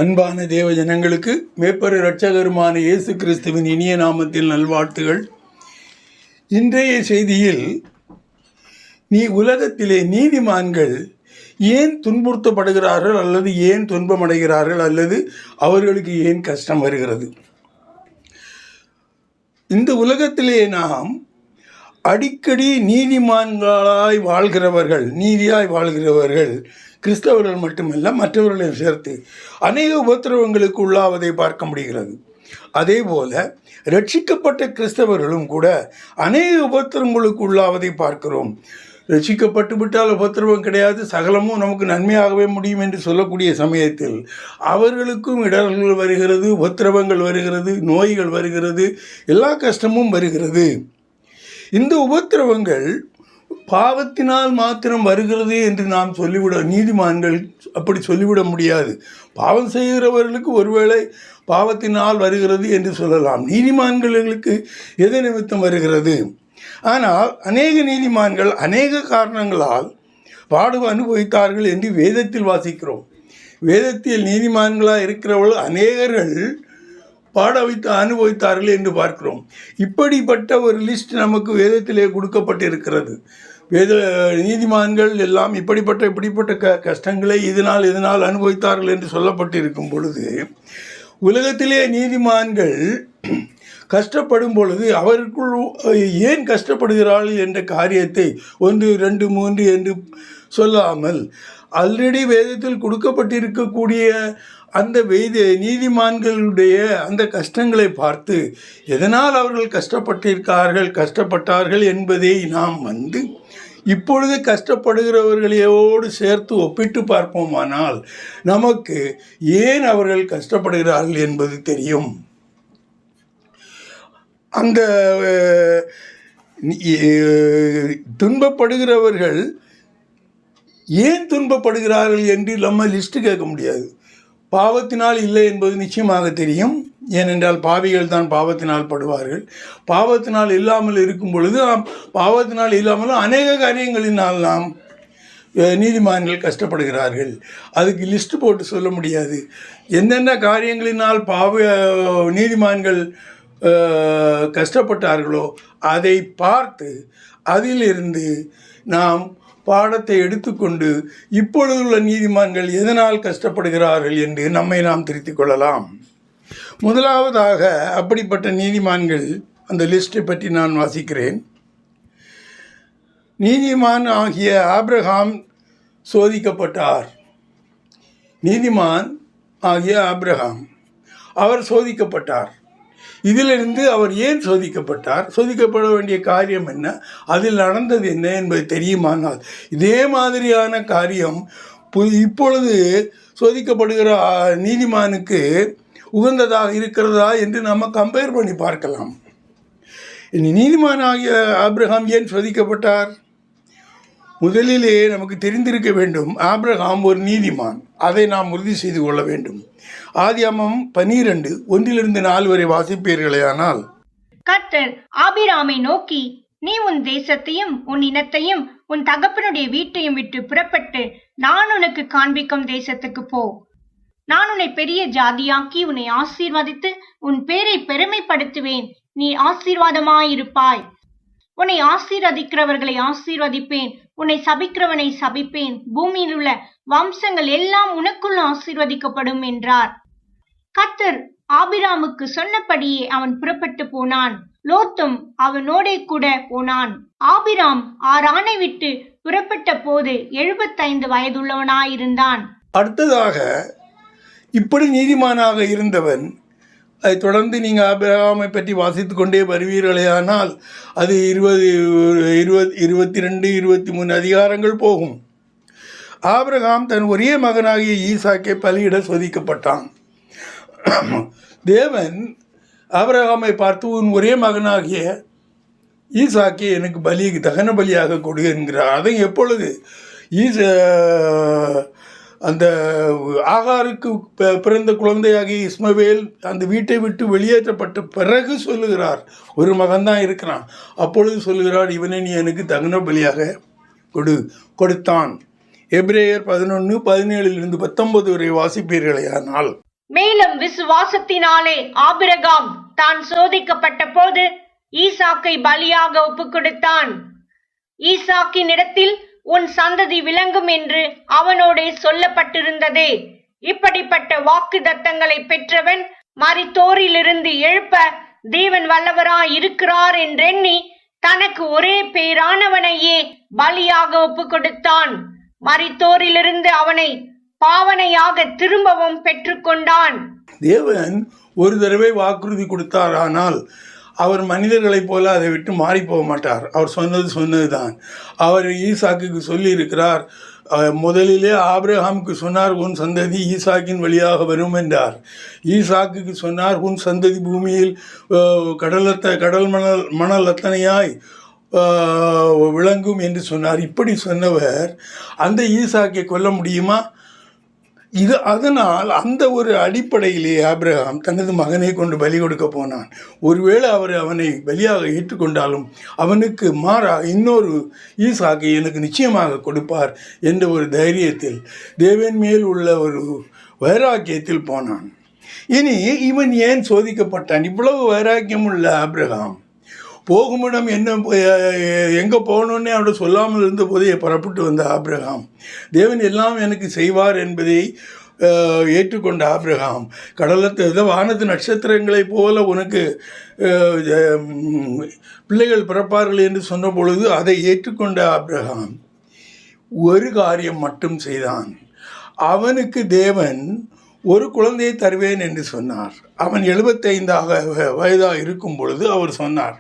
அன்பான தேவ ஜனங்களுக்கு மேப்பரு இரட்சகருமான இயேசு கிறிஸ்துவின் இனிய நாமத்தில் நல்வாழ்த்துகள். இன்றைய செய்தியில் உலகத்திலே நீதிமான்கள் ஏன் துன்புறுத்தப்படுகிறார்கள் அல்லது ஏன் துன்பமடைகிறார்கள் அல்லது அவர்களுக்கு ஏன் கஷ்டம் வருகிறது. இந்த உலகத்திலே நாம் அடிக்கடி நீதியாய் வாழ்கிறவர்கள் கிறிஸ்தவர்கள் மட்டுமல்ல, மற்றவர்களையும் சேர்த்து அநேக உபத்திரவங்களுக்கு உள்ளாவதை பார்க்க முடிகிறது. அதே போல ரட்சிக்கப்பட்ட கிறிஸ்தவர்களும் கூட அநேக உபத்திரவங்களுக்கு உள்ளாவதை பார்க்கிறோம். ரட்சிக்கப்பட்டு விட்டால் உபத்திரவம் கிடையாது, சகலமும் நமக்கு நன்மையாகவே முடியும் என்று சொல்லக்கூடிய சமயத்தில் அவர்களுக்கும் இடர்கள் வருகிறது, உபத்திரவங்கள் வருகிறது, நோய்கள் வருகிறது, எல்லா கஷ்டமும் வருகிறது. இந்த உபத்திரவங்கள் பாவத்தினால் மாத்திரம் வருகிறது என்று நாம் நீதிமான்கள் அப்படி சொல்லிவிட முடியாது. பாவம் செய்கிறவர்களுக்கு ஒருவேளை பாவத்தினால் வருகிறது என்று சொல்லலாம். நீதிமான்களுக்கு எது நிமித்தம் வருகிறது? ஆனால் அநேக நீதிமான்கள் அநேக காரணங்களால் பாடு அனுபவித்தார்கள் என்று வேதத்தில் வாசிக்கிறோம். வேதத்தில் நீதிமான்களாக இருக்கிறவர்கள் அநேகர்கள் அனுபவித்தார்கள் என்று பார்க்கிறோம். இப்படிப்பட்ட ஒரு லிஸ்ட் நமக்கு வேதத்திலே கொடுக்கப்பட்டிருக்கிறது. நீதிமான்கள் எல்லாம் இப்படிப்பட்ட கஷ்டங்களை இதனால் அனுபவித்தார்கள் என்று சொல்லப்பட்டிருக்கும் பொழுது, உலகத்திலே நீதிமான்கள் கஷ்டப்படும் பொழுது அவருக்குள் ஏன் கஷ்டப்படுகிறார்கள் என்ற காரியத்தை 1, 2, 3 என்று சொல்லாமல் ஆல்ரெடி வேதத்தில் கொடுக்கப்பட்டிருக்கக்கூடிய அந்த நீதிமான்களுடைய அந்த கஷ்டங்களை பார்த்து எதனால் அவர்கள் கஷ்டப்பட்டார்கள் என்பதை நாம் இப்பொழுது கஷ்டப்படுகிறவர்களையோடு சேர்த்து ஒப்பிட்டு பார்ப்போமானால் நமக்கு ஏன் அவர்கள் கஷ்டப்படுகிறார்கள் என்பது தெரியும். அந்த துன்பப்படுகிறவர்கள் ஏன் துன்பப்படுகிறார்கள் என்று நம்ம லிஸ்ட்டு கேட்க முடியாது. பாவத்தினால் இல்லை என்பது நிச்சயமாக தெரியும். ஏனென்றால் பாவிகள் தான் பாவத்தினால் படுவார்கள். பாவத்தினால் இல்லாமல் இருக்கும் பொழுது பாவத்தினால் இல்லாமலும் அநேக காரியங்களினால் நாம் நீதிமான்கள் கஷ்டப்படுகிறார்கள். அதுக்கு லிஸ்ட்டு போட்டு சொல்ல முடியாது. என்னென்ன காரியங்களினால் நீதிமான்கள் கஷ்டப்பட்டார்களோ அதை பார்த்து அதிலிருந்து நாம் பாடத்தை எடுத்துக்கொண்டு இப்பொழுதுள்ள நீதிமான்கள் எதனால் கஷ்டப்படுகிறார்கள் என்று நம்மை நாம் திருத்திக் கொள்ளலாம். முதலாவதாக அப்படிப்பட்ட நீதிமான்கள் அந்த லிஸ்ட்டை பற்றி நான் வாசிக்கிறேன். நீதிமான் ஆகிய ஆபிரகாம் சோதிக்கப்பட்டார். நீதிமான் ஆகிய ஆபிரகாம் அவர் சோதிக்கப்பட்டார். இதிலிருந்து அவர் ஏன் சோதிக்கப்பட வேண்டிய காரியம் என்ன, அதில் நடந்தது என்ன என்பது தெரியுமானால் இதே மாதிரியான காரியம் இப்பொழுது சோதிக்கப்படுகிற நீதிமானுக்கு உகந்ததாக இருக்கிறதா என்று நம்ம கம்பேர் பண்ணி பார்க்கலாம். நீதிமானாகிய ஆபிரகாம் ஏன் சோதிக்கப்பட்டார்? முதலிலே நமக்கு தெரிந்திருக்க வேண்டும், ஆபிரகாம் ஒரு நீதிமான். அதை நாம் உறுதி செய்து கொள்ள வேண்டும். ஆதியாகமம் 12, 1-4 வரை வாசிப்பீர்களேயானால், கர்த்தர் ஆபிராமை நோக்கி, நீ உன் தேசத்தையும் உன் இனத்தையும் உன் தகப்பனுடைய வீட்டையும் விட்டு புறப்பட்டு நான் உனக்கு காண்பிக்கும் தேசத்துக்கு போ. நான் உன்னை பெரிய ஜாதியாக்கி உன்னை ஆசீர்வதித்து உன் பேரை பெருமைப்படுத்துவேன். நீ ஆசீர்வாதமாயிருப்பாய். உன்னை ஆசீர்வதிக்கிறவர்களை ஆசீர்வதிப்பேன், உன்னை சபிக்கிறவனை சபிப்பேன். பூமியில் உள்ள வம்சங்கள் எல்லாம் உனக்குள் ஆசீர்வதிக்கப்படும் என்றார். கர்த்தர் ஆபிராமுக்கு சொன்னபடியே அவன் புறப்பட்டு போனான். லோத்தும் அவனோடே கூட போனான். ஆபிராம் ஆரானை விட்டு புறப்பட்ட போது 75 வயதுள்ளவனாயிருந்தான். அடுத்ததாக இப்படி நீதிமானாக இருந்தவன், அதை தொடர்ந்து நீங்கள் ஆபிரகாமை பற்றி வாசித்து கொண்டே வருவீர்களேயானால் அது 22, 23 அதிகாரங்கள் போகும். ஆபிரகாம் தன் ஒரே மகனாகிய ஈசாக்கை பலியிட சோதிக்கப்பட்டான். தேவன் ஆபிரகாமை பார்த்து, உன் ஒரே மகனாகிய ஈசாக்கை எனக்கு தகன பலியாக கொடு என்கிறார். அதை எப்பொழுது அந்த ஆகாருக்கு பிறந்த குழந்தையாகிய இஸ்மவேல் அந்த வீட்டை விட்டு வெளியேற்றப்பட்ட பிறகு சொல்லுகிறார், ஒரு மகன்தான் இருக்கிறான். அப்பொழுது சொல்லுகிறார், இவனை நீ எனக்கு தகன பலியாக கொடுத்தான். எபிரேயர் 11, 17-19 வரை வாசிப்பீர்களேயானால், மேலும் விசுவாசத்தினாலே ஆபிரகாம் தான் சோதிக்கப்பட்ட போது ஈசாக்கை பலியாக ஒப்புக் கொடுத்தான். ஈசாக்கின் இடத்தில் உன் சந்ததி விளங்கும் என்று அவனோடே சொல்லப்பட்டிருந்ததே. இப்படிப்பட்ட வாக்கு தத்தங்களை பெற்றவன் மரித்தோரிலிருந்து எழுப்ப தேவன் வல்லவராய் இருக்கிறார் என்றெண்ணி தனக்கு ஒரே பேரானவனையே பலியாக ஒப்புக் கொடுத்தான். மரித்தோரிலிருந்து அவனை பாவனையாக திரும்பவும் பெற்றுக்கொண்டான். தேவன் ஒரு தடவை வாக்குறுதி கொடுத்தார், ஆனால் அவர் மனிதர்களைப் போல அதை விட்டு மாறி போக மாட்டார். அவர் சொன்னதுதான். அவர் ஈசாக்குக்கு சொல்லி இருக்கிறார். முதலிலே ஆபிரகாமுக்கு சொன்னார், உன் சந்ததி ஈசாக்கின் வழியாக வரும் என்றார். ஈசாக்குக்கு சொன்னார், உன் சந்ததி பூமியில் கடல் மணல் அத்தனையாய் விளங்கும் என்று சொன்னார். இப்படி சொன்னவர் அந்த ஈசாக்கை கொல்ல முடியுமா? அதனால் அந்த ஒரு அடிப்படையிலே ஆபிரகாம் தனது மகனை கொண்டு பலி கொடுக்க போனான். ஒருவேளை அவர் அவனை பலியாக ஏற்றுக்கொண்டாலும் அவனுக்கு மாறாக இன்னொரு ஈசாக்கை எனக்கு நிச்சயமாக கொடுப்பார் என்ற ஒரு தைரியத்தில், தேவன் மேல் உள்ள ஒரு வைராக்கியத்தில் போனான். இனி இவன் ஏன் சோதிக்கப்பட்டான்? இவ்வளவு வைராக்கியம் உள்ள ஆபிரகாம் போகுமிடம் என்ன எங்கே போகணுன்னே அவரை சொல்லாமல் இருந்த போதே புறப்பட்டு வந்த ஆபிரகாம், தேவன் எல்லாம் எனக்கு செய்வார் என்பதை ஏற்றுக்கொண்ட ஆபிரகாம், வானத்து நட்சத்திரங்களைப் போல உனக்கு பிள்ளைகள் பிறப்பார்கள் என்று சொன்ன பொழுது அதை ஏற்றுக்கொண்ட ஆபிரகாம் ஒரு காரியம் மட்டும் செய்தான். அவனுக்கு தேவன் ஒரு குழந்தையை தருவேன் என்று சொன்னார். அவன் 75 வயதாக இருக்கும் பொழுது அவர் சொன்னார்.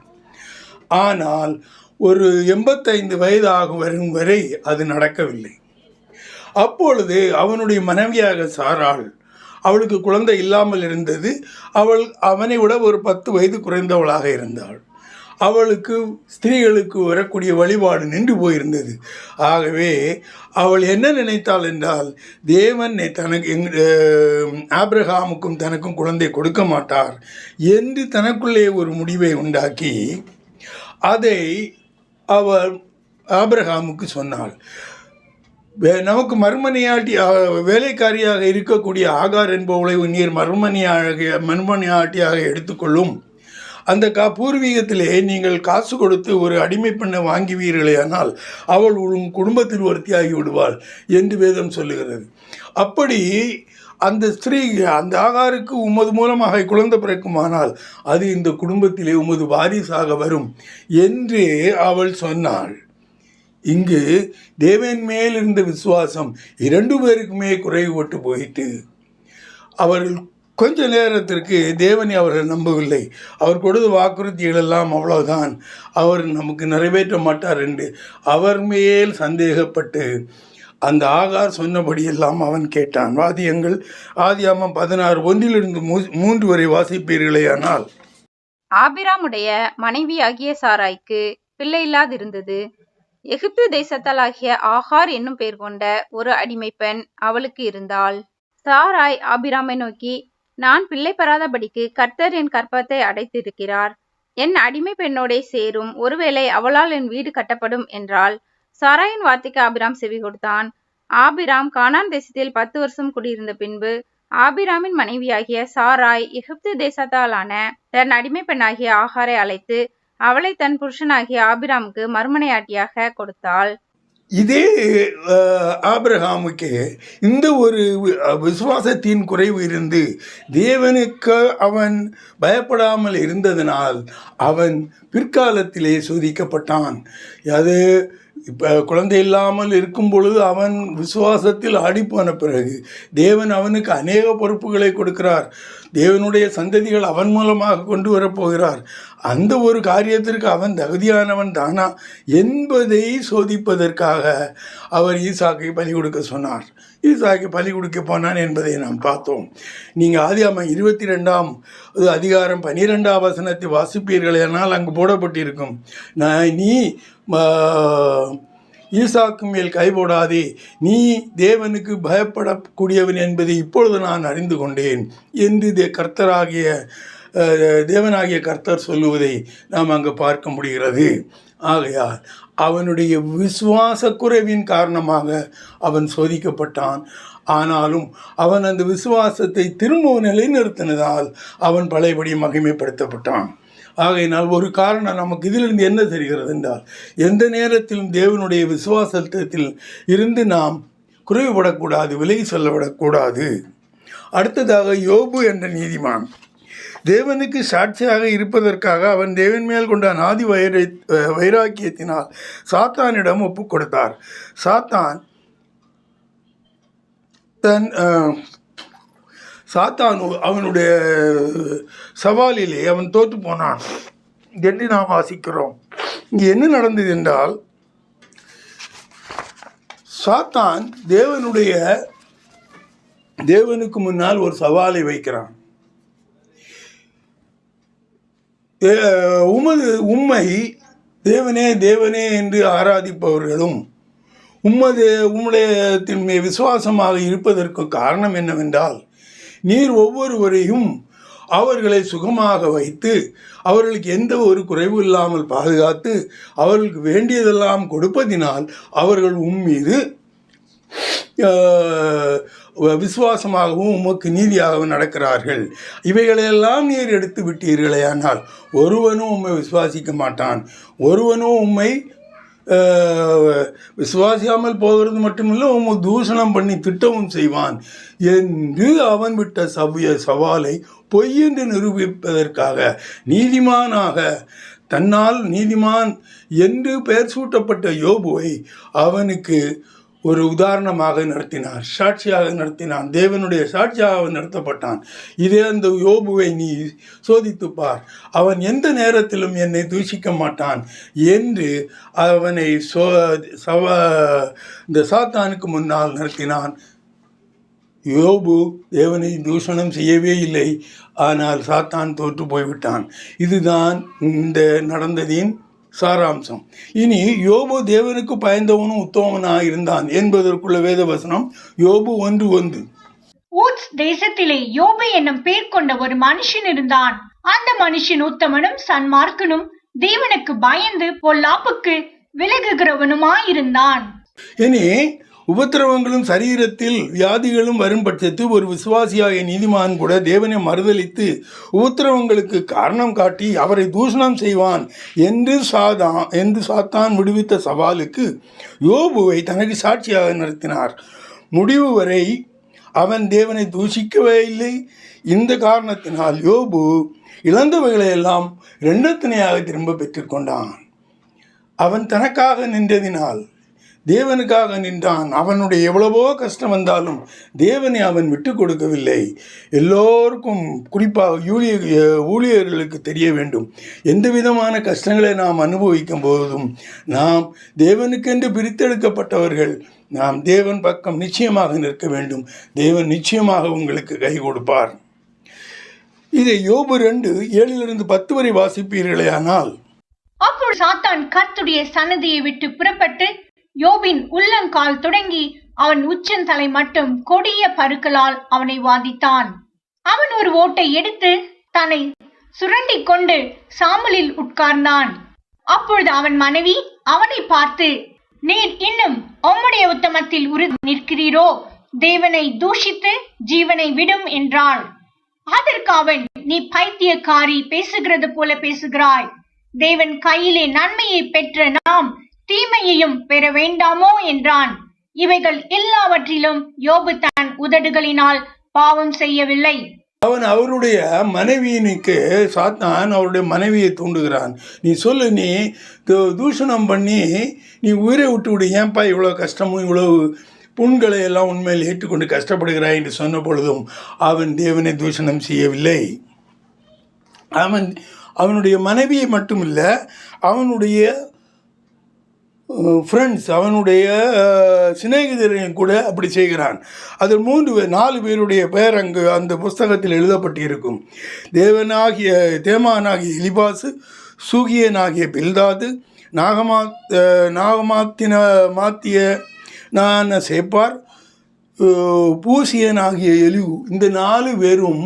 ஆனால் ஒரு 85 வயதாக வரும் வரை அது நடக்கவில்லை. அப்பொழுது அவனுடைய மனைவியாக சாராள், அவளுக்கு குழந்தை இல்லாமல் இருந்தது. அவனை விட ஒரு 10 வயது குறைந்தவளாக இருந்தாள். அவளுக்கு ஸ்திரீகளுக்கு வரக்கூடிய வழிபாடு நின்று போயிருந்தது. ஆகவே அவள் என்ன நினைத்தாள் என்றால், தேவன் ஆபிரகாமுக்கும் தனக்கும் குழந்தை கொடுக்க மாட்டார் என்று தனக்குள்ளே ஒரு முடிவை உண்டாக்கி அதை அவர் ஆபிரகாமுக்கு சொன்னாள். நமக்கு வேலைக்காரியாக இருக்கக்கூடிய ஆகார் என்பவளை நீர் மறுமனையாட்டியாக எடுத்துக்கொள்ளும். அந்த பூர்வீகத்திலே நீங்கள் காசு கொடுத்து ஒரு அடிமை பெண்ணை வாங்குவீர்களே, ஆனால் அவள் உன் குடும்பத்தில் ஒருத்தியாகி விடுவாள் என்று வேதம் சொல்லுகிறது. அப்படி அந்த ஸ்திரீ அந்த ஆகாருக்கு உமது மூலமாக குழந்தை பிறக்குமானால் அது இந்த குடும்பத்திலே உமது வாரிசாக வரும் என்று அவள் சொன்னாள். இங்கு தேவன் மேல் இருந்த விசுவாசம் 2 பேருக்குமே குறைவுபட்டு போயிட்டு அவர்கள் கொஞ்ச நேரத்திற்கு தேவனை அவர்கள் நம்பவில்லை. அவர் கொடுத்த வாக்குறுதிகள் எல்லாம் அவ்வளவுதான், அவர் நமக்கு நிறைவேற்ற மாட்டார் என்று அவர் மேல் சந்தேகப்பட்டு அந்த ஆகார் சொன்னபடியெல்லாம் அவன் கேட்டான். வாதியங்கள் ஆதியாகமம் 16:1-3 வரை வாசிப்பீர்களே. ஆனால் ஆபிராமுடைய மனைவியாகிய சாராய்க்கு பிள்ளை இல்லாதிருந்தது. எகிப்து தேசத்தாலாகிய ஆகார் என்னும் பெயர் கொண்ட ஒரு அடிமை பெண் அவளுக்கு இருந்தாள். சாராய் ஆபிராமை நோக்கி, நான் பிள்ளை பெறாதபடிக்கு கர்த்தர் என் கர்ப்பத்தை அடைத்திருக்கிறார். என் அடிமை பெண்ணோடே சேரும், ஒருவேளை அவளால் என் வீடு கட்டப்படும் என்றாள். சாராயின் வார்த்தைக்கு ஆபிராம் செவி கொடுத்தான். ஆபிராம் கானான் தேசத்தில் 10 வருஷம் குடியிருந்த பின்பு ஆபிராமின் மனைவியாகிய சாராய் எகிப்து தேசத்தாலான தன் அடிமை பெண்ணாகிய ஆகாரை அழைத்து அவளை தன் புருஷனாகிய ஆபிராமுக்கு மறுமனையாட்டியாக கொடுத்தாள். இதே ஆபிரகாமுக்கு இந்த ஒரு விசுவாசத்தின் குறைவு இருந்து தேவனுக்கு அவன் பயப்படாமல் இருந்ததனால் அவன் பிற்காலத்திலே சோதிக்கப்பட்டான். அது இப்போ குழந்தை இல்லாமல் இருக்கும் பொழுது அவன் விசுவாசத்தில் ஆடிப்போன பிறகு தேவன் அவனுக்கு அநேக பொறுப்புகளை கொடுக்கிறார். தேவனுடைய சந்ததிகள் அவன் மூலமாக கொண்டு வரப்போகிறார். அந்த ஒரு காரியத்திற்கு அவன் தகுதியானவன் தானா என்பதை சோதிப்பதற்காக அவர் ஈசாக்கை பலி கொடுக்க சொன்னார். ஈசாக்கை பலி கொடுக்க போனான் என்பதை நாம் பார்த்தோம். நீங்கள் ஆதியாகமம் 22ஆம் அதிகாரம் 12ஆம் வசனத்தை வாசிப்பீர்கள், ஆனால் அங்கு போடப்பட்டிருக்கும், நீ ஈசாக்கு மேல் கைபோடாதே, நீ தேவனுக்கு பயப்படக்கூடியவன் என்பதை இப்பொழுது நான் அறிந்து கொண்டேன் என்று தேவனாகிய கர்த்தர் சொல்லுவதை நாம் அங்கு பார்க்க முடிகிறது. ஆகையால் அவனுடைய விசுவாச குறைவின் காரணமாக அவன் சோதிக்கப்பட்டான். ஆனாலும் அவன் அந்த விசுவாசத்தை திரும்பவும் நிலைநிறுத்தினதால் அவன் பழையபடி மகிமைப்படுத்தப்பட்டான். ஆகையினால் ஒரு காரணம் நமக்கு இதிலிருந்து என்ன தெரிகிறது என்றால், எந்த நேரத்திலும் தேவனுடைய விசுவாசத்தில் இருந்து நாம் குறைவுபடக்கூடாது, விலகி செல்லவிடக்கூடாது. அடுத்ததாக யோபு என்ற நீதிமான் தேவனுக்கு சாட்சியாக இருப்பதற்காக அவன் தேவன் மேல் கொண்ட ஆதி வைராக்கியத்தினால் சாத்தானிடம் ஒப்புக் கொடுத்தார். சாத்தான் அவனுடைய சவாலிலே அவன் தோற்று போனான் என்று நாம் வாசிக்கிறோம். இங்கே என்ன நடந்தது என்றால், சாத்தான் தேவனுக்கு முன்னால் ஒரு சவாலை வைக்கிறான். உம்மை தேவனே தேவனே என்று ஆராதிப்பவர்களும் உம்முடையத்தின் மேல் விசுவாசமாக இருப்பதற்கு காரணம் என்னவென்றால், நீர் ஒவ்வொருவரையும் அவர்களை சுகமாக வைத்து அவர்களுக்கு எந்த ஒரு குறைவு இல்லாமல் பாதுகாத்து அவர்களுக்கு வேண்டியதெல்லாம் கொடுப்பதினால் அவர்கள் மீது விசுவாசமாகவும் உமக்கு நீதியாகவும் நடக்கிறார்கள். இவைகளையெல்லாம் நீர் எடுத்து விட்டீர்களே, ஆனால் ஒருவனும் உம்மை விசுவாசிக்க மாட்டான், ஒருவனும் உம்மை விசுவாசியாமல் போகிறது மட்டுமில்லை, உம்மை தூஷணம் பண்ணி திட்டமும் செய்வான் என்று அவன் விட்ட சவாலை பொய் என்று நிரூபிப்பதற்காக நீதிமானாக தன்னால் நீதிமான் என்று பெயர் சூட்டப்பட்ட யோபுவை அவனுக்கு ஒரு உதாரணமாக நடத்தினார், சாட்சியாக நடத்தினான், தேவனுடைய சாட்சியாக அவன் நடத்தப்பட்டான். இதே அந்த யோபுவை நீ சோதித்துப்பார், அவன் எந்த நேரத்திலும் என்னை தூஷிக்க மாட்டான் என்று அவனை இந்த சாத்தானுக்கு முன்னால் நடத்தினான். யோபு தேவனை தூஷணம் செய்யவே இல்லை, ஆனால் சாத்தான் தோற்று போய்விட்டான். இதுதான் இந்த நடந்ததின் சாராம்சம். இனி யோபு தேவனுக்கு பயந்தவனும் உத்தமனாக இருந்தான் என்பதற்குள்ள வேத வசனம் யோபு 1:1. ஊத்ஸ் தேசத்திலே யோபு என்னும் பேர் கொண்ட ஒரு மனுஷன் இருந்தான். அந்த மனுஷன் உத்தமனும் சன்மார்க்கனும் தேவனுக்கு பயந்து பொல்லாப்புக்கு விலகுகிறவனுமாயிருந்தான். இனி உபத்திரவங்களும் சரீரத்தில் வியாதிகளும் வரும் பட்சத்தில் ஒரு விசுவாசியாகிய நீதிமான் கூட தேவனை மறுதலித்து உபத்திரவங்களுக்கு காரணம் காட்டி அவரை தூஷணம் செய்வான் என்று சாத்தான் விடுவித்த சவாலுக்கு யோபுவை தனக்கு சாட்சியாக நடத்தினார். முடிவு வரை அவன் தேவனை தூஷிக்கவே இல்லை. இந்த காரணத்தினால் யோபு இழந்தவைகளையெல்லாம் இரண்டத்தனையாக திரும்ப பெற்றுக்கொண்டான். அவன் தனக்காக நின்றதினால் தேவனுக்காக நின்றான். அவனுடைய எவ்வளவோ கஷ்டம் வந்தாலும் தேவனை அவன் விட்டு கொடுக்கவில்லை. எல்லோருக்கும், குறிப்பாக ஊழியர்களுக்கு தெரிய வேண்டும், எந்த விதமான கஷ்டங்களை நாம் அனுபவிக்கும் போதும் நாம் தேவனுக்கென்று பிரித்தெடுக்கப்பட்டவர்கள், நாம் தேவன் பக்கம் நிச்சயமாக நிற்க வேண்டும். தேவன் நிச்சயமாக உங்களுக்கு கை கொடுப்பார். இதை யோபு 2:7-10 வரை வாசிப்பீர்களே. ஆனால் அப்பொழுது சாத்தான் கர்த்தருடைய சன்னதியை விட்டு புறப்பட்டு யோபின் உள்ளங்கால் தொடங்கி அவன் உச்சந்தலை மட்டும் கொடிய பருக்களால் அவனை வாதித்தான். அவன் ஒரு ஓட்டை எடுத்து தன்னை சுரண்டி கொண்டு சாம்பலில் உட்கார்ந்தான். அப்பொழுது அவன் மனைவி அவனை பார்த்து, நீர் இன்னும் உம்முடைய உத்தமத்தில் நிற்கிறீரோ? தேவனை தூஷித்து ஜீவனை விடும் என்றாள். அதற்கு அவன், நீ பைத்தியக்காரி, பேசுகிறது போல பேசுகிறாய். தேவன் கையிலே நன்மையை பெற்ற நாம் தீமையையும் பெற வேண்டாமோ என்றான். இவைகள் எல்லாவற்றிலும் யோபு தன் உதடுகளினால் பாவம் செய்யவில்லை. அவருடைய மனைவியினுக்கு சாத்தான் அவருடைய மனைவியை தூண்டுகிறான். நீ சொல்லு, நீ தூஷணம் பண்ணி நீ உயிரை விட்டு விடு, ஏன்பா இவ்வளோ கஷ்டமும் இவ்வளவு புண்களை எல்லாம் உண்மையில் ஏற்றுக்கொண்டு கஷ்டப்படுகிறாய் என்று சொன்ன பொழுதும் அவன் தேவனை தூஷணம் செய்யவில்லை. அவனுடைய மனைவியை மட்டுமில்லை, அவனுடைய ஃப்ரெண்ட்ஸ், அவனுடைய சிநேகிதரையும் கூட அப்படி செய்கிறான். அதில் 4 பேருடைய பெயர் அங்கு அந்த புஸ்தகத்தில் எழுதப்பட்டிருக்கும். தேமானாகிய எலிபாசு, சூகியனாகிய பில்தாது, நாகமாத்திய சேப்பார், பூசியனாகிய எலிவு. இந்த 4 பேரும்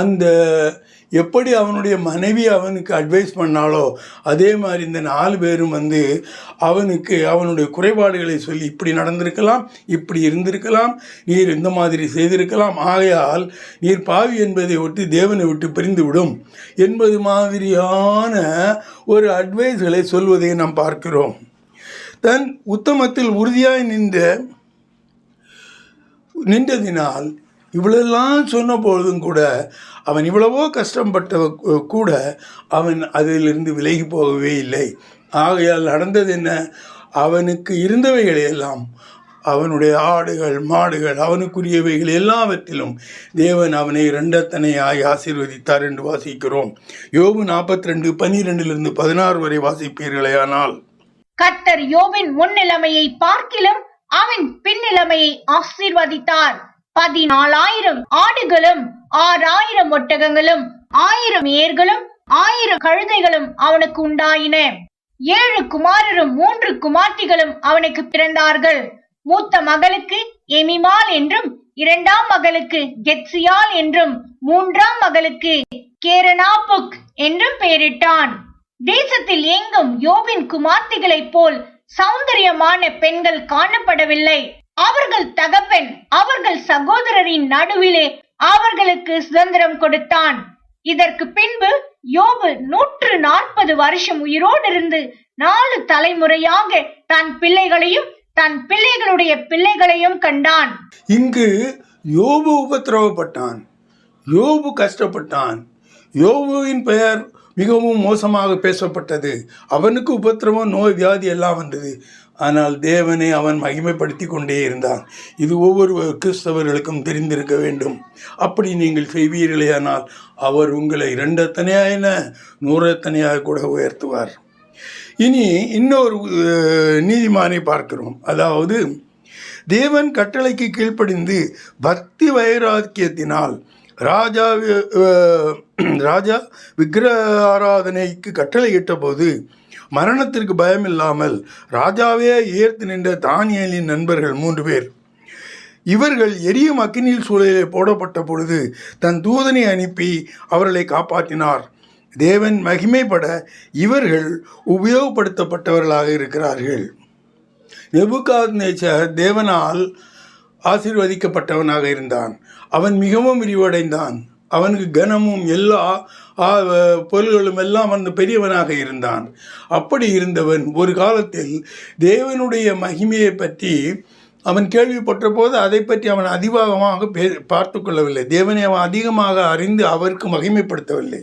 அந்த எப்படி அவனுடைய மனைவி அவனுக்கு அட்வைஸ் பண்ணாலோ அதே மாதிரி இந்த 4 பேரும் வந்து அவனுக்கு அவனுடைய குறைபாடுகளை சொல்லி இப்படி நடந்திருக்கலாம், இப்படி இருந்திருக்கலாம், நீர் இந்த மாதிரி செய்திருக்கலாம், ஆகையால் நீர் பாவி என்பதை விட்டு தேவனை விட்டு பிரிந்து விடும் என்பது மாதிரியான ஒரு அட்வைஸ்களை சொல்வதை நாம் பார்க்கிறோம். தன் உத்தமத்தில் உறுதியாய் நின்றதினால் இவ்வளெல்லாம் சொன்ன பொழுதும் கூட அவன் இவ்வளவோ கஷ்டப்பட்ட கூட அவன் அதிலிருந்து விலகி போகவே இல்லை. ஆகையால் நடந்தது என்ன? அவனுக்கு இருந்தவைகளையெல்லாம், அவனுடைய ஆடுகள் மாடுகள் அவனுக்குரியவைகள் எல்லாவற்றிலும் தேவன் அவனை 2 தனையாய் ஆசீர்வதித்தார் என்று வாசிக்கிறோம். யோபு 42:12-16 வரை வாசிப்பீர்களேயானால், கர்த்தர் யோபின் முன்னிலைமையை பார்க்கிலும் அவன் பின்னிலைமையை ஆசீர்வதித்தார். 14,000 ஆடுகளும் 6,000 ஒட்டகங்களும் 1,000 ஏர்களும் 1,000 கழுதைகளும் அவனுக்கு உண்டாயின. 7 குமாரரும் 3 குமார்த்திகளும் அவனுக்கு பிறந்தார்கள். மூத்த மகளுக்கு எமிமால் என்றும், 2ஆம் மகளுக்கு கெத்சியால் என்றும், 3ஆம் மகளுக்கு கேரனாபுக் என்றும் பெயரிட்டான். தேசத்தில் எங்கும் யோபின் குமார்த்திகளைப் போல் சௌந்தரியமான பெண்கள் காணப்படவில்லை. அவர்கள் தகப்பன் அவர்கள் சகோதரரின் நடுவிலே அவர்களுக்கு சுதந்திரம் கொடுத்தான். இதற்கு பின்பு யோபு 140 வருஷம் உயிரோடு இருந்து 4 தலைமுறையாக தன் பிள்ளைகளையும் தன் பிள்ளைகளுடைய பிள்ளைகளையும் கண்டான். இங்கு யோபு உபத்திரவப்பட்டான், யோபு கஷ்டப்பட்டான், யோபுவின் பெயர் மிகவும் மோசமாக பேசப்பட்டது. அவனுக்கு உபத்திரவம், நோய், வியாதி எல்லாம் வந்தது. ஆனால் தேவனை அவன் மகிமைப்படுத்தி கொண்டே இருந்தான். இது ஒவ்வொரு கிறிஸ்தவர்களுக்கும் தெரிந்திருக்க வேண்டும். அப்படி நீங்கள் செய்வீர்களேயானால் அவர் உங்களை 2 தனையாக 100 தனையாக கூட உயர்த்துவார். இனி இன்னொரு நீதிமானை பார்க்கிறோம். அதாவது தேவன் கட்டளைக்கு கீழ்ப்படிந்து பக்தி வைராக்கியத்தினால் ராஜா விக்கிரக ஆராதனைக்கு கட்டளையிட்ட போது மரணத்திற்கு பயமில்லாமல் ராஜாவே ஏற்று நின்ற தானியேலின் நண்பர்கள் 3 பேர். இவர்கள் எரியும் அக்கினியில் சூழலிலே போடப்பட்ட பொழுது தன் தூதனை அனுப்பி அவர்களை காப்பாற்றினார். தேவன் மகிமைப்பட இவர்கள் உபயோகப்படுத்தப்பட்டவர்களாக இருக்கிறார்கள். நெபுகாத்நேச்சர் தேவனால் ஆசீர்வதிக்கப்பட்டவனாக இருந்தான். அவன் மிகவும் விரிவடைந்தான். அவனுக்கு கனமும் எல்லா பொருள்களும் எல்லாம் அந்த பெரியவனாக இருந்தான். அப்படி இருந்தவன் ஒரு காலத்தில் தேவனுடைய மகிமையை பற்றி அவன் கேள்விப்பட்ட போது அதை பற்றி அவன் அதிகமாக பார்த்து கொள்ளவில்லை. தேவனை அவன் அதிகமாக அறிந்து அவருக்கு மகிமைப்படுத்தவில்லை.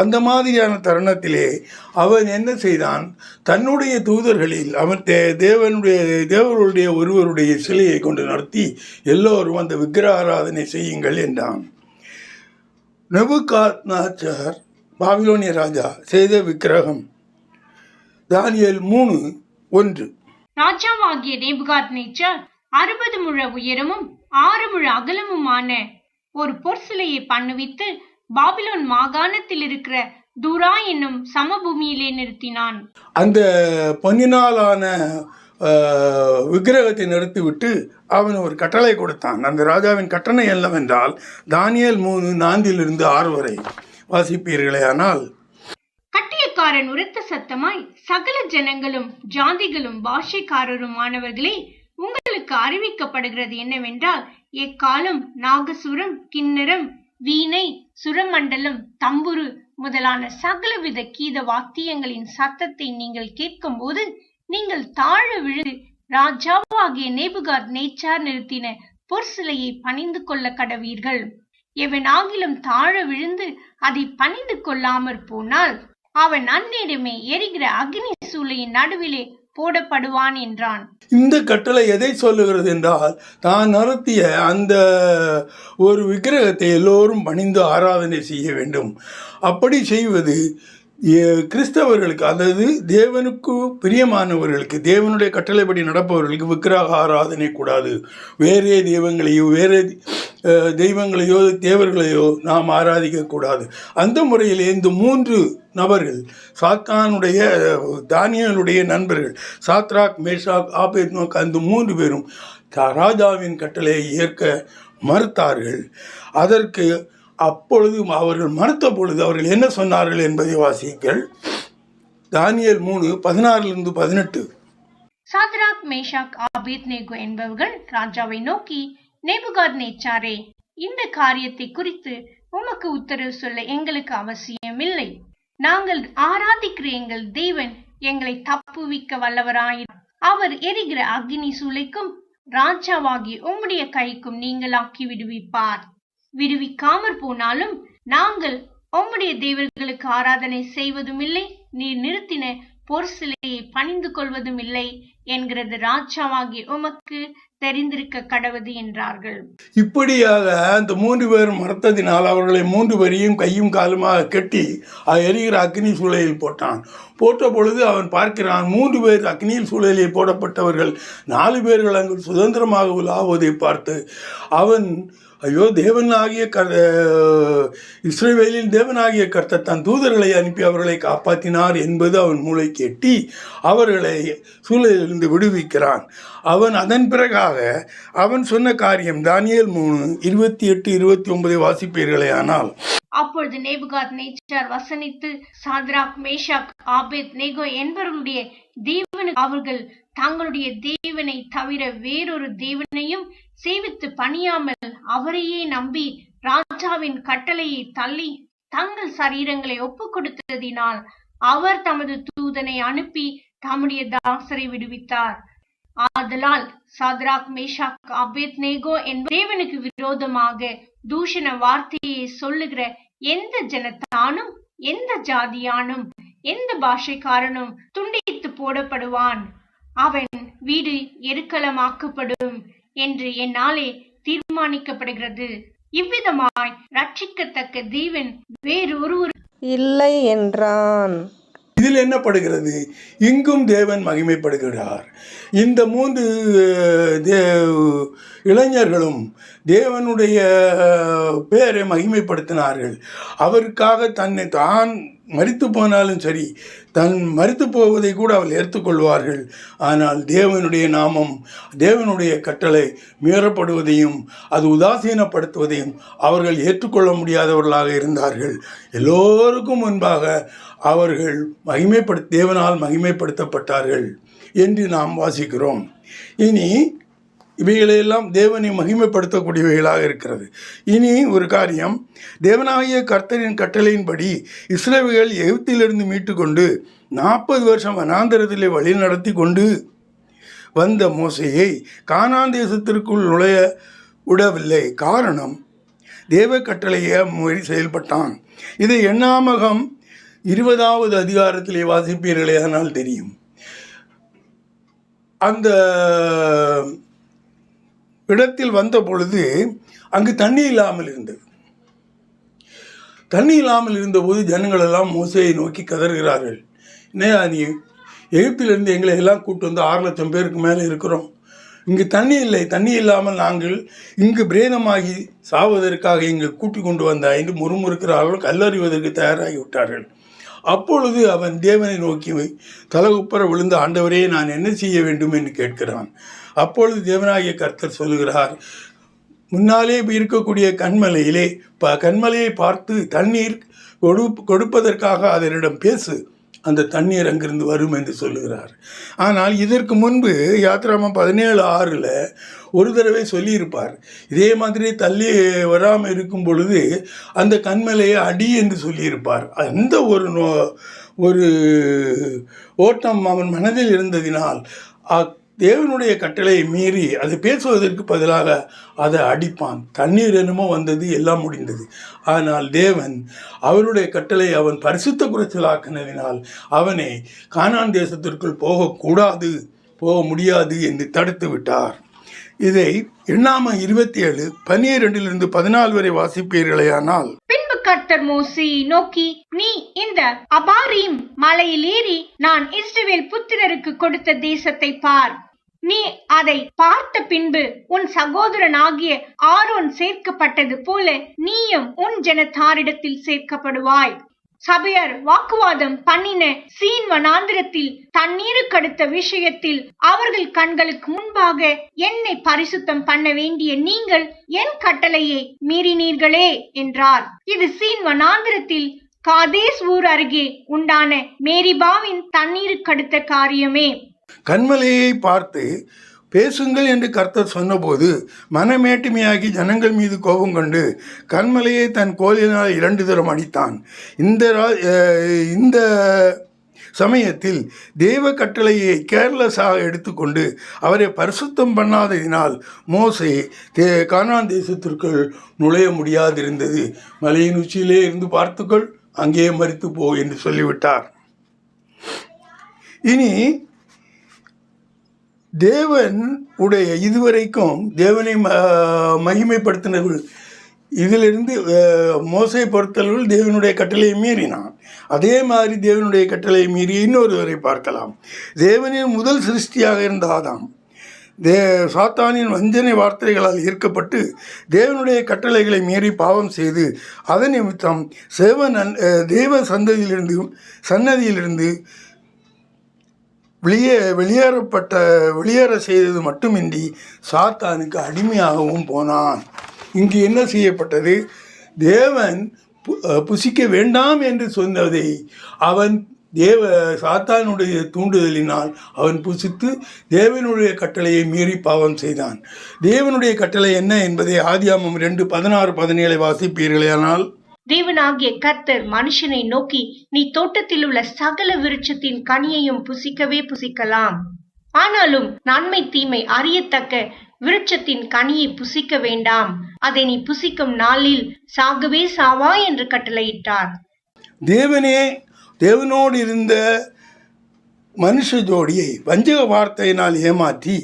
அந்த மாதிரியான தருணத்திலே அவன் என்ன செய்தான்? தன்னுடைய தூதர்களில் அவன் தேவனுடைய ஒருவருடைய சிலையை கொண்டு நடத்தி எல்லோரும் அந்த விக்கிரக ஆராதனை செய்யுங்கள் என்றான். நெபுகாத்நேச்சர் பாபிலோனிய ராஜா செய்த விக்கிரகம். தானியேல் 3:1. ராஜாவாகிய நேபுகாத்நேச்சர் 60 முழ உயரமும் 6 முழ அகலமுமான ஒரு பொற்சிலையை பண்ணுவித்து பாபிலோன் மாகாணத்தில் இருக்கிற தூரா என்னும் சமபூமியிலே நிறுத்தினான். அந்த பொன்னினாலான விக்கிரகத்தை நிறுத்திவிட்டு அவன் ஒரு கட்டளை கொடுத்தான். அந்த ராஜாவின் கட்டளை என்னவென்றால் தானியேல் 3:4-6 வரை வாசிப்பீர்களேயானால், கட்டியக்காரன் உரத்த சத்தமாய், சகல ஜனங்களும் ஜாதிகளும் பாஷைக்காரருமானவர்களே, உங்களுக்கு அறிவிக்கப்படுகிறது என்னவென்றால், எக்காலம் நாகசுரம் கிண்ணரம் வீணை சுரமண்டலம் தம்புரு முதலான சகலவித கீத வாத்தியங்களின் சத்தத்தை நீங்கள் கேட்கும் போது நீங்கள் தாழ விழுந்து ராஜாவாகிய நேபுகாத்நேச்சர் நிறுத்தின பொற்சிலையை பணிந்து கொள்ள கடவீர்கள். எவனாகிலும் தாழ விழுந்து அதை பணிந்து கொள்ளாமற் போனால் அவன் அந்நேரமே எரிகிற அக்னி சூளையின் நடுவிலே போடப்படுவான் என்றான். இந்த கட்டளை எதை சொல்லுகிறது என்றால், தான் நடத்திய அந்த ஒரு விக்கிரகத்தை எல்லோரும் பணிந்து ஆராதனை செய்ய வேண்டும். அப்படி செய்வது கிறிஸ்தவர்களுக்கு, அதாவது தேவனுக்கு பிரியமானவர்களுக்கு, தேவனுடைய கட்டளைப்படி நடப்பவர்களுக்கு விக்கிரக ஆராதனை கூடாது. வேறே தெய்வங்களையோ தேவர்களையோ நாம் ஆராதிக்கக்கூடாது. அந்த முறையில் இந்த 3 நபர்கள் சாத்தானுடைய தானியேலுடைய நண்பர்கள் சாத்ராக் மேஷாக் ஆபேத்நேகோ, அந்த 3 பேரும் ராஜாவின் கட்டளையை ஏற்க மறுத்தார்கள். அதற்கு அப்பொழுது அவர்கள் மறுத்த பொழுது அவர்கள் என்ன சொன்னார்கள் என்பதை வாசியுங்கள். தானியேல் 3:16-18. சாத்ராக், மேஷாக், ஆபேத்நேகோ என்பவர்கள் ராஜாவை நோக்கி, நேபுகாத்நேச்சாரே, இந்த காரியத்தை குறித்து உமக்கு உத்தரவு சொல்ல எங்களுக்கு அவசியமில்லை. நாங்கள் ஆராதிக்கிற எங்கள் தேவன் எங்களை தப்புவிக்க வல்லவராயிரு. அவர் எரிகிற அக்னி சூளைக்கும் ராஜாவாகிய உம்முடைய கைக்கும் நீங்களாக்கி விடுவிப்பார். விடுவிக்காமற் போனாலும் நாங்கள் உம்முடைய தேவர்களுக்கு ஆராதனை செய்வதும் இல்லை, நீர் நிறுத்தின பொற்சிலையை பணிந்து கொள்வதும் இல்லை என்கிறது ராஜாவாகிய உமக்கு தெரிந்திருக்க கடவுது என்றார்கள். இப்படியாக அந்த 3 பேர் மறுத்ததினால் அவர்களை 3 பேரையும் கையும் காலுமாக கட்டி எரிகிற அக்னி சூளையில் போட்டான். போட்ட பொழுது அவன் பார்க்கிறான், 3 பேர் அக்னியில் சூளையிலே போடப்பட்டவர்கள், 4 பேர்கள் அங்கு சுதந்திரமாக உலாவதை பார்த்து அவன், ஐயோ, தேவனாகிய இஸ்ரவேலின் தேவனாகிய கர்த்தர் தன் தூதர்களை அனுப்பி அவர்களை காப்பாற்றினார் என்பது அவன் மூளைக்கு எட்டி அவர்களை சூழலிலிருந்து விடுவிக்கிறான். அவன் அதன் பிறகாக அவன் சொன்ன காரியம் தானியேல் 3:28-29 வாசிப்பீர்களே. ஆனால் அப்பொழுது நேபுகாத்நேச்சார் வசனித்து, சாத்ராக், மேஷாக், ஆபேத்நேகோ என்பவர்களுடைய தேவனுக்கு அவர்கள் தங்களுடைய தேவனை தவிர வேறொரு தேவனையும் சேவித்து பணியாமல் அவரையே நம்பி ராஜாவின் கட்டளையை தள்ளி தங்கள் சரீரங்களை ஒப்புக் கொடுத்ததினால் அவர் தமது தூதனை அனுப்பி தம்முடைய தாசரை விடுவித்தார். ஆதலால் சாத்ராக், மேஷாக், ஆபேத்நேகோ என்ப தேவனுக்கு விரோதமாக தூஷண வார்த்தையை சொல்லுகிற எந்த ஜனத்தானும் எந்த ஜாதியானும் எந்த பாஷைக்காரனும் துண்டித்து போடப்படுவான், அவன் வீடு எருக்களமாக்கப்படும் என்று என்னாலே தீர்மானிக்கப்படுகிறது. இவ்விதமாய் ரட்சிக்கத்தக்க தேவன் வேறொருவர் இல்லை என்றான். இதில் என்ன படுகிறது? இங்கும் தேவன் மகிமைப்படுகிறார். இந்த 3 இளைஞர்களும் தேவனுடைய பேரை மகிமைப்படுத்தினார்கள். அவருக்காக தன்னை தான் மரித்து போனாலும் சரி, தன் மரித்து போவதை கூட அவள் ஏற்றுக்கொள்வார்கள். ஆனால் தேவனுடைய நாமம், தேவனுடைய கட்டளை மீறப்படுவதையும் அது உதாசீனப்படுத்துவதையும் அவர்கள் ஏற்றுக்கொள்ள முடியாதவர்களாக இருந்தார்கள். எல்லோருக்கும் முன்பாக அவர்கள் தேவனால் மகிமைப்படுத்தப்பட்டார்கள் என்று நாம் வாசிக்கிறோம். இனி இவைகளையெல்லாம் தேவனை மகிமைப்படுத்தக்கூடியவைகளாக இருக்கிறது. இனி ஒரு காரியம், தேவனாகிய கர்த்தரின் கட்டளையின்படி இஸ்ரவேல் எகிப்திலிருந்து மீட்டு கொண்டு 40 வருஷம் வனாந்தரத்திலே வழி நடத்தி கொண்டு வந்த மோசேயை கானான் தேசத்திற்குள் நுழைய விடவில்லை. காரணம், தேவ கட்டளையை மீறி செயல்பட்டான். இதை எண்ணாமகம் 20வது அதிகாரத்திலே வாசிப்பீர்களே, ஆனால் தெரியும். அந்த இடத்தில் வந்த பொழுது அங்கு தண்ணி இல்லாமல் இருந்தது. தண்ணி இல்லாமல் இருந்தபோது ஜனங்கள் எல்லாம் மோசேயை நோக்கி கதறுகிறார்கள். என்னையா நீ எகிப்திலிருந்து எங்களை எல்லாம் கூட்டு வந்து 6 லட்சம் பேருக்கு மேலே இருக்கிறோம், இங்கு தண்ணி இல்லை, தண்ணி இல்லாமல் நாங்கள் இங்கு பிரேதமாகி சாவதற்காக இங்கு கூட்டிக் கொண்டு வந்த என்று முறுமுறுக்கிறார்கள், கல்லறிவதற்கு தயாராகி விட்டார்கள். அப்பொழுது அவன் தேவனை நோக்கி தலகுப்புற விழுந்த, ஆண்டவரே, நான் என்ன செய்ய வேண்டும் என்று கேட்கிறான். அப்பொழுது தேவனாகிய கர்த்தர் சொல்லுகிறார், முன்னாலே இருக்கக்கூடிய கண்மலையை பார்த்து தண்ணீர் கொடுப்பதற்காக அதனிடம் பேசு, அந்த தண்ணீர் அங்கிருந்து வரும் என்று சொல்லுகிறார். ஆனால் இதற்கு முன்பு யாத்திராமம் 17:6 ஒரு தடவை சொல்லியிருப்பார். இதே மாதிரி தள்ளி வராமல் இருக்கும் பொழுது அந்த கண்மலையை அடி என்று சொல்லியிருப்பார். அந்த ஒரு ஓட்டம் அவன் மனதில் இருந்ததினால் தேவனுடைய கட்டளையை மீறி அதை பேசுவதற்கு பதிலாக அதை அடிப்பான். தண்ணீர் என்னமோ வந்தது, எல்லாம் முடிந்தது. ஆனால் தேவன் அவருடைய கட்டளை அவன் பரிசுத்த குறைச்சலாக்கினதினால் அவனை கானான் தேசத்திற்குள் போக முடியாது என்று தடுத்து விட்டார். இதை எண்ணாமம் 27:12-14 வரை வாசிப்பீர்களேயானால், பின்பு கர்த்தர் மோசேயை நோக்கி, நீ இந்த அபாரீம் மலையில் ஏறி நான் இஸ்ரவேல் புத்திரருக்கு கொடுத்த தேசத்தை பார். நீ அதை பார்த்த பின்பு உன் சகோதரனாகிய ஆரோன் சேர்க்கப்பட்டது போல நீயும் உன் ஜனத்தாரிடத்தில் சேர்க்கப்படுவாய். சபையர் வாக்குவாதம் பண்ணின சீன் வனாந்திரத்தில் தண்ணீருக்கடுத்த விஷயத்தில் அவர்கள் கண்களுக்கு முன்பாக என்னை பரிசுத்தம் பண்ண வேண்டிய நீங்கள் என் கட்டளையை மீறினீர்களே என்றார். இது சீன் வனாந்திரத்தில் காதேஸ் ஊர் அருகே உண்டான மேரிபாவின் தண்ணீருக்கடுத்த காரியமே. கன்மலையை பார்த்து பேசுங்கள் என்று கர்த்தர் சொன்னபோது மனமேட்டுமையாகி ஜனங்கள் மீது கோபம் கொண்டு கன்மலையை தன் கோலினால் 2 தரம் அடித்தான். இந்த சமயத்தில் தேவ கட்டளையை கேர்லஸாக எடுத்துக்கொண்டு அவரை பரிசுத்தம் பண்ணாததினால் மோசே கானான் தேசத்திற்குள் நுழைய முடியாதிருந்தது. மலையின் உச்சியிலே இருந்து பார்த்துக்கொள், அங்கேயே மரித்து போ என்று சொல்லிவிட்டார். இனி தேவன் உடைய இதுவரைக்கும் தேவனை மகிமைப்படுத்தினவர்கள் இதிலிருந்து மோசை பொறுத்தளவில் தேவனுடைய கட்டளையை மீறினான். அதே மாதிரி தேவனுடைய கட்டளையை மீறி இன்னொருவரை பார்க்கலாம். தேவனின் முதல் சிருஷ்டியாக இருந்த ஆதாம் சாத்தானின் வஞ்சனை வார்த்தைகளால் ஈர்க்கப்பட்டு தேவனுடைய கட்டளைகளை மீறி பாவம் செய்து அதன் நிமித்தம் தேவ சன்னதியிலிருந்து வெளியேற செய்தது மட்டுமின்றி சாத்தானுக்கு அடிமையாகவும் போனான். இங்கு என்ன செய்யப்பட்டது? தேவன் புசிக்க வேண்டாம் என்று சொன்னதை அவன் சாத்தானுடைய தூண்டுதலினால் அவன் புசித்து தேவனுடைய கட்டளையை மீறி பாவம் செய்தான். தேவனுடைய கட்டளை என்ன என்பதை ஆதியாகமம் 2:16-17 வாசிப்பீர்களேயானால், தேவனாகிய கர்த்தர் மனுஷனை நோக்கி, நீ தோட்டத்தில் உள்ள சகல விருட்சத்தின் கனியையும் புசிக்கவே புசிக்கலாம், ஆனாலும் நன்மை தீமை அறியத்தக்க விருட்சத்தின் கனியை புசிக்க வேண்டாம், அதை நீ புசிக்கும் நாளில் சாகவே சாவா என்று கட்டளையிட்டார். தேவனோடு இருந்த மனுஷ ஜோடியை வஞ்சக வார்த்தையினால் ஏமாற்றி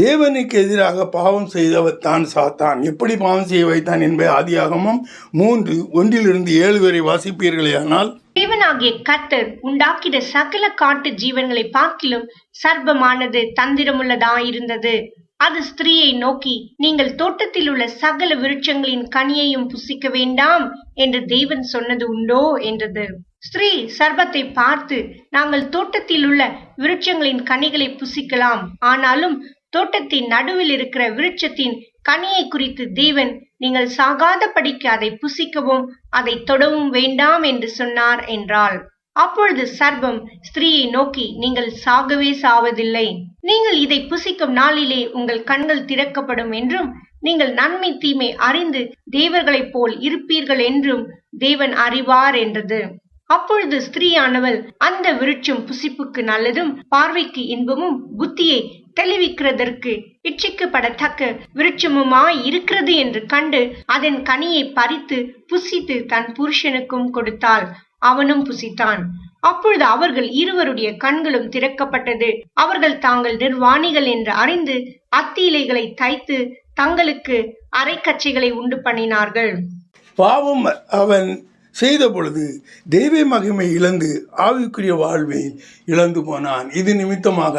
தேவனுக்கு எதிராக பாவம் செய்தவர் தான் சாத்தான். எப்படி பாவம் செய்ய வைத்தான் என்பதை ஆதியாகமம் 3:1-7 வரை வாசிப்பீர்களேயானால், தேவனாகிய கர்த்தர் உண்டாக்கிற சகல காட்டு ஜீவன்களை பார்க்கிலும் சர்ப்பமானது தந்திரமுள்ளதாயிருந்தது. அது ஸ்திரீயை நோக்கி, நீங்கள் தோட்டத்தில் உள்ள சகல விருட்சங்களின் கனியையும் புசிக்க வேண்டாம் என்று தேவன் சொன்னது உண்டோ என்றது. ஸ்திரீ சர்ப்பத்தை பார்த்து, நாங்கள் தோட்டத்தில் உள்ள விருட்சங்களின் கனிகளை புசிக்கலாம், ஆனாலும் தோட்டத்தின் நடுவில் இருக்கிற விருட்சத்தின் கனியை குறித்து தேவன் நீங்கள் சாகாதபடிக்கு அதை புசிக்கவும் அதை தொடவும் வேண்டாம் என்று சொன்னார் என்றாள். அப்பொழுது சர்ப்பம் ஸ்திரீயை நோக்கி, நீங்கள் சாகவே சாவதில்லை, நீங்கள் இதை புசிக்கும் நாளிலே உங்கள் கண்கள் திறக்கப்படும் என்றும் நீங்கள் நன்மை தீமை அறிந்து தேவர்களைப் போல் இருப்பீர்கள் என்றும் தேவன் அறிவார் என்றது. அப்பொழுது ஸ்திரீயானவள், அந்த விருட்சம் புசிப்புக்கு நல்லதும் பார்வைக்கு இன்பமும் புத்தியை தெளிவிக்கிறதற்கு இச்சிக்கப்படத்தக்க விருட்சமுமாய் இருக்கிறது என்று கண்டு அதன் கனியை பறித்து புசித்து தன் புருஷனுக்கும் கொடுத்தாள், அவனும் புசித்தான். அப்பொழுது அவர்கள் இருவருடைய கண்களும் திறக்கப்பட்டது, அவர்கள் தாங்கள் நிர்வாணிகள் என்று அறிந்து அத்தி இலைகளை தைத்து தங்களுக்கு அரைக்கச்சைகளை உண்டு பண்ணினார்கள். பாவம் அவன் செய்த பொழுது தெய்வ மகிமை இழந்து ஆவிக்குரிய வாழ்வை இழந்து போனான். இது நிமித்தமாக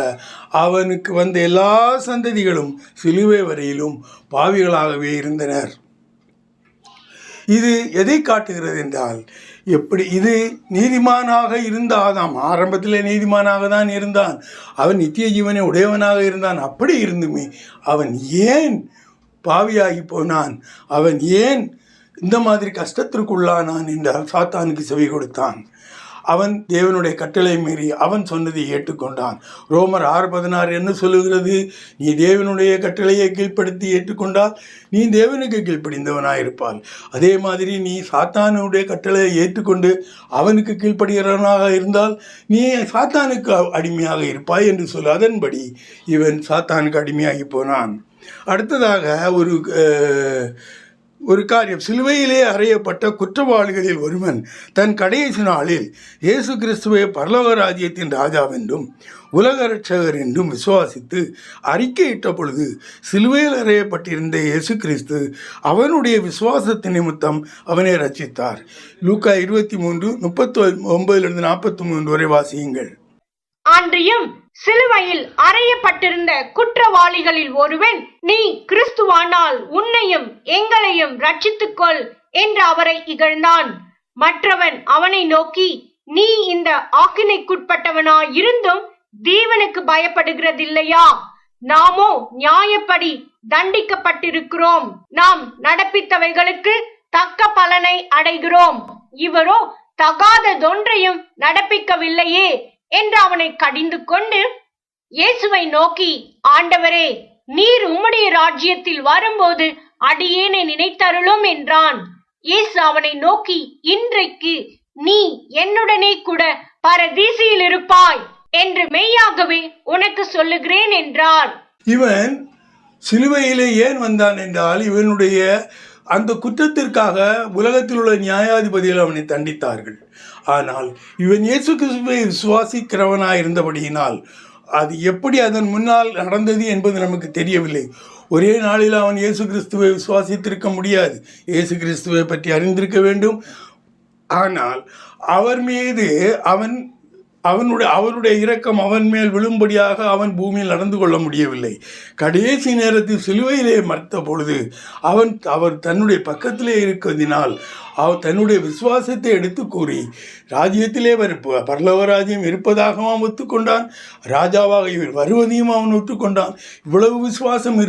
அவனுக்கு வந்த எல்லா சந்ததிகளும் சிலுவை வரையிலும் பாவிகளாகவே இருந்தனர். இது எதை காட்டுகிறது என்றால், எப்படி இது நீதிமானாக இருந்த ஆதாம் ஆரம்பத்தில் நீதிமானாக தான் இருந்தான், அவன் நித்திய ஜீவனை உடையவனாக இருந்தான். அப்படி இருந்துமே அவன் ஏன் பாவியாகி போனான், அவன் ஏன் இந்த மாதிரி கஷ்டத்திற்குள்ளானான் என்றால் சாத்தானுக்கு செவி கொடுத்தான். அவன் தேவனுடைய கட்டளை மீறி அவன் சொன்னதை ஏற்றுக்கொண்டான். ரோமர் 6:16 என்ன சொல்லுகிறது? நீ தேவனுடைய கட்டளையை கீழ்ப்படுத்தி ஏற்றுக்கொண்டால் நீ தேவனுக்கு கீழ்ப்படிந்தவனாயிருப்பாள். அதே மாதிரி நீ சாத்தானுடைய கட்டளையை ஏற்றுக்கொண்டு அவனுக்கு கீழ்ப்படுகிறவனாக இருந்தால் நீ சாத்தானுக்கு அடிமையாக இருப்பாய் என்று சொல்லு. அதன்படி இவன் சாத்தானுக்கு அடிமையாகி போனான். அடுத்ததாக ஒரு காரியம், சிலுவையிலே அறையப்பட்ட குற்றவாளிகளில் ஒருவன் தன் கடைசி நாளில் இயேசு கிறிஸ்துவை பரலோக ராஜ்யத்தின் ராஜாவென்றும் உலக இரட்சகர் என்றும் விசுவாசித்து அறிக்கையிட்ட பொழுது சிலுவையில் அறையப்பட்டிருந்த இயேசு கிறிஸ்து அவனுடைய விசுவாசத்தின் நிமித்தம் அவனை ரட்சித்தார். லூக்கா 23:39-43 வரை வாசியுங்கள். அன்றியும் சிலுவையில் அறையப்பட்டிருந்த குற்றவாளிகளில் ஒருவன், நீ கிறிஸ்துவானால் உன்னையும் எங்களையும் ரட்சித்துக்கொள் என்று அவரை இகழ்ந்தான். மற்றவன் அவனை நோக்கி, நீ இந்த ஆக்கினைக்குட்பட்டவனாய் இருந்தும் தேவனுக்கு பயப்படுகிறதில்லையா? நாமோ நியாயப்படி தண்டிக்கப்பட்டிருக்கிறோம். நாம் நடப்பித்தவைகளுக்கு தக்க பலனை அடைகிறோம். இவரோ தகாததொன்றையும் நடப்பிக்கவில்லையே என்று அவனை கடிந்து கொண்டு இயேசுவை நோக்கி, ஆண்டவரே, நீர் உம்முடைய ராஜ்யத்தில் வரும்போது அடியேனை நினைத்தருளும் என்றான். இயேசு அவனை நோக்கி, இன்றைக்கு நீ என்னுடனே கூட பரதீசியில் இருப்பாய் என்று மெய்யாகவே உனக்கு சொல்லுகிறேன் என்றார். இவன் சிலுவையிலே ஏன் வந்தான் என்றால், இவனுடைய அந்த குற்றத்திற்காக உலகத்தில் உள்ள நியாயாதிபதிகள் அவனை தண்டித்தார்கள். ஆனால் இவன் இயேசு கிறிஸ்துவை விசுவாசிக்கிறவனாய் இருந்தபடியினால் அது எப்படி அதன் முன்னால் நடந்தது என்பது நமக்கு தெரியவில்லை. ஒரே நாளில் அவன் இயேசு கிறிஸ்துவை விசுவாசித்திருக்க முடியாது. இயேசு கிறிஸ்துவை பற்றி அறிந்திருக்க வேண்டும். ஆனால் அவர் மீது அவருடைய இரக்கம் அவன் மேல் விழும்படியாக அவன் பூமியில் நடந்து கொள்ள முடியவில்லை. கடைசி நேரத்தில் சிலுவையிலே மறுத்த பொழுது அவர் தன்னுடைய பக்கத்திலே இருக்கிறதினால் அவர் தன்னுடைய விசுவாசத்தை எடுத்து கூறி ராஜ்யத்திலே பரலோக ராஜ்யம் இருப்பதாக அவன் ஒத்துக்கொண்டான். ராஜாவாக இவர் வருவதையும் அவன் ஒத்துக்கொண்டான். இவ்வளவு விசுவாசம்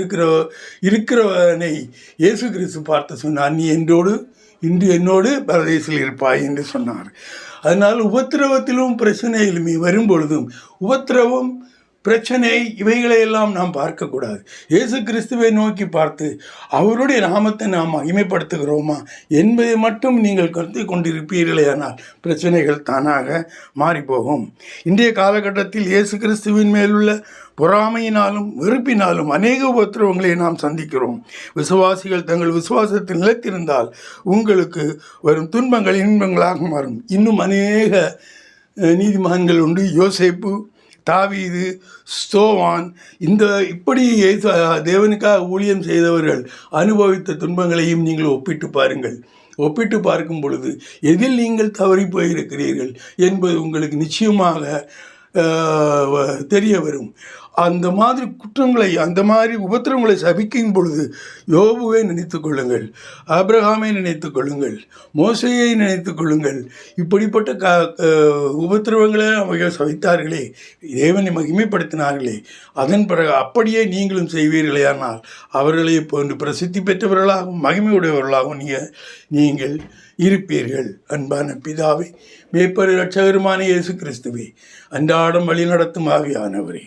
இருக்கிறவனை இயேசு கிறிஸ்து பார்த்து சொன்னார், நீ இன்று என்னோடு பரதேசில் இருப்பாய் என்று சொன்னார். அதனால் உபத்திரவத்திலும் பிரச்சனையிலுமே வரும்பொழுதும் உபத்திரவம், பிரச்சனை, இவைகளையெல்லாம் நாம் பார்க்கக்கூடாது. இயேசு கிறிஸ்துவை நோக்கி பார்த்து அவருடைய நாமத்தை நாம் மகிமைப்படுத்துகிறோமா என்பதை மட்டும் நீங்கள் கருத்து கொண்டிருப்பீர்களே, ஆனால் பிரச்சனைகள் தானாக மாறிப்போகும். இன்றைய காலகட்டத்தில் இயேசு கிறிஸ்துவின் மேலுள்ள பொறாமையினாலும் வெறுப்பினாலும் அநேக உபத்திரவங்களை நாம் சந்திக்கிறோம். விசுவாசிகள் தங்கள் விசுவாசத்தில் நிலைத்திருந்தால் உங்களுக்கு வரும் துன்பங்கள் இன்பங்களாக மாறும். இன்னும் அநேக நீதிமான்கள் உண்டு. யோசேப்பு, தாவீது, ஸ்தோவான், இப்படி தேவனுக்காக ஊழியம் செய்தவர்கள் அனுபவித்த துன்பங்களையும் நீங்கள் ஒப்பிட்டு பாருங்கள். ஒப்பிட்டு பார்க்கும் பொழுது எதில் நீங்கள் தவறி போயிருக்கிறீர்கள் என்பது உங்களுக்கு நிச்சயமாக தெரிய வரும். அந்த மாதிரி குற்றங்களை, அந்த மாதிரி உபத்திரங்களை சபிக்கும் பொழுது யோபுவை நினைத்து கொள்ளுங்கள், ஆபிரகாமை நினைத்து கொள்ளுங்கள், மோசையை நினைத்து கொள்ளுங்கள். இப்படிப்பட்ட உபத்திரவங்களை அவர்கள் சபித்தார்களே, தேவனை மகிமைப்படுத்தினார்களே, அதன் பிறகு அப்படியே நீங்களும் செய்வீர்களே, ஆனால் அவர்களை போன்று பிரசித்தி பெற்றவர்களாகவும் மகிமையுடையவர்களாகவும் நீங்கள் இருப்பீர்கள். அன்பான பிதாவே, மேய்ப்பர் இரட்சகருமான இயேசு கிறிஸ்துவே, அன்றாடம் வழி நடத்தும் ஆவியானவரே,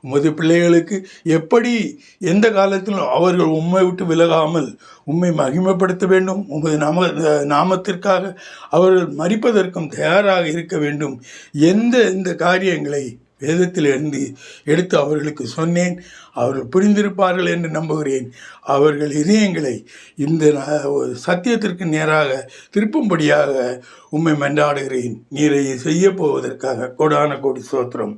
உமது பிள்ளைகளுக்கு எப்படி எந்த காலத்திலும் அவர்கள் உம்மை விட்டு விலகாமல் உம்மை மகிமைப்படுத்த வேண்டும், உமது நாமத்திற்காக அவர்கள் மரிப்பதற்கும் தயாராக இருக்க வேண்டும். இந்த காரியங்களை வேதத்திலிருந்து எடுத்து அவர்களுக்கு சொன்னேன். அவர்கள் புரிந்திருப்பார்கள் என்று நம்புகிறேன். அவர்கள் இதயங்களை இந்த சத்தியத்திற்கு நேராக திருப்பும்படியாக உம்மை மன்றாடுகிறேன். நீரை செய்ய போவதற்காக கோடான கோடி ஸ்தோத்திரம்.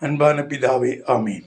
அன்பான பிதாவே, ஆமீன்.